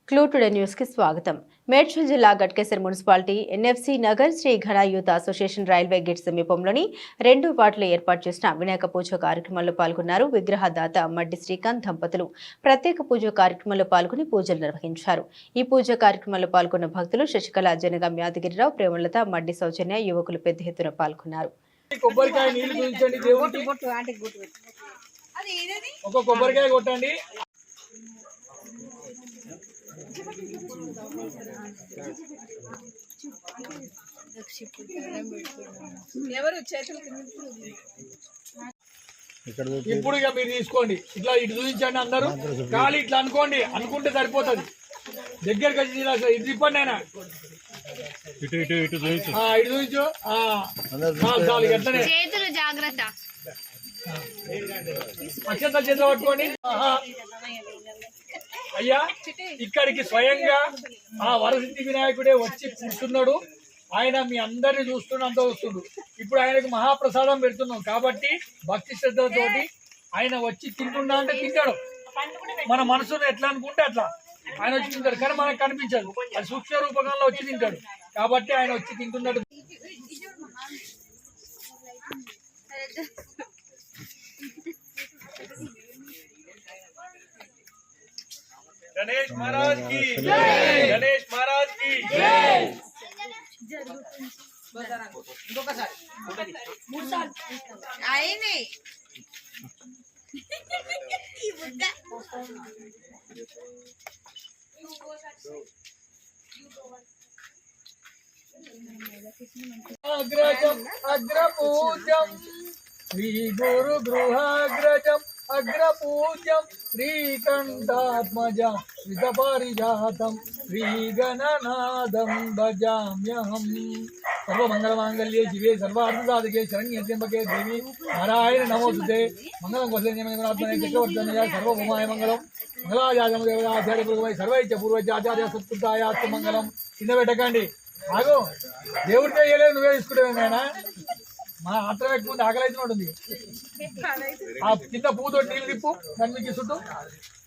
Clue today news కి స్వాగతం. మేడ్చల్ జిల్లా గట్కేసర్ మున్సిపాలిటీ ఎన్ఎఫ్సి నగర్ శ్రీ ఘన యూత్ అసోసియేషన్ రైల్వే గేట్ సమీపంలోని 2 వార్డులో ఏర్పాటు చేసిన వినాయక పూజ కార్యక్రమంలో పాల్గొన్నారు. విగ్రహదాత మడ్డి శ్రీకాంత్ దంపతులు ప్రత్యేక పూజ కార్యక్రమంలో పాల్గొని పూజలు నిర్వహించారు. ఈ పూజ కార్యక్రమంలో పాల్గొన్న భక్తులు శశికళ, జనగం యాదగిరిరావు, ప్రేమలత, మడ్డి సౌజన్య యువకులు పెద్ద ఎత్తున పాల్గొన్నారు. ఇప్పుడు ఇక మీరు తీసుకోండి, ఇట్లా ఇటు చూపించండి. అందరూ ఖాళీ ఇట్లా అనుకోండి, అనుకుంటే సరిపోతుంది. దగ్గరికి వచ్చి ఇటు తిప్పండి. అయినా ఇటు చూపించు. చాలు ఎట్లనే జాగ్రత్త. అక్షంత చేత పట్టుకోండి. అయ్యా, ఇక్కడికి స్వయంగా ఆ వరసిద్ధి వినాయకుడే వచ్చి కూర్చున్నాడు. ఆయన మీ అందరిని చూస్తున్నంత వస్తుడు. ఇప్పుడు ఆయనకు మహాప్రసాదం పెడుతున్నాం కాబట్టి భక్తి శ్రద్ధలతోటి ఆయన వచ్చి తింటున్నా అంటే తింటాడు. మన మనసును ఎట్లా అనుకుంటే అట్లా ఆయన వచ్చి తింటాడు, కానీ మనకు కనిపించదు. అది సూక్ష్మ రూపకంలో వచ్చి తింటాడు కాబట్టి ఆయన వచ్చి తింటున్నాడు. गणेश महाराज की जय, गणेश महाराज की जय। अग्रजम अग्रपूज्यम श्री गुरु गृहाग्रजम अग्रपूज्यम श्रीकंठात्मजं श्रितपारिजातं श्रीगणनाथं भजाम्यहम्। सर्वमंगलमांगल्ये शिवे सर्वार्थसाधके शरण्ये त्र्यंबके देवी नारायण नमोस्तुते। मंगलं कौसल्यात्मने चक्रवर्तनया सर्वभौमाय मंगलम। मंगलाचार्य देवताचार्य पूर्वै सर्वैश्च पूर्वैश्च आचार्य सत्कृतायास्तु मंगलम। కింద పెట్టకండి. ఆగో, దేవుడితో వేయలేదు, నువ్వే తీసుకుంటావు. ఆయన మా ఆత్రం ఎక్కువ ఆకలి అయితే ఉంటుంది. ఆ కింద పూతో నీళ్ళు తిప్పు, దాన్ని మీకు చుట్టూ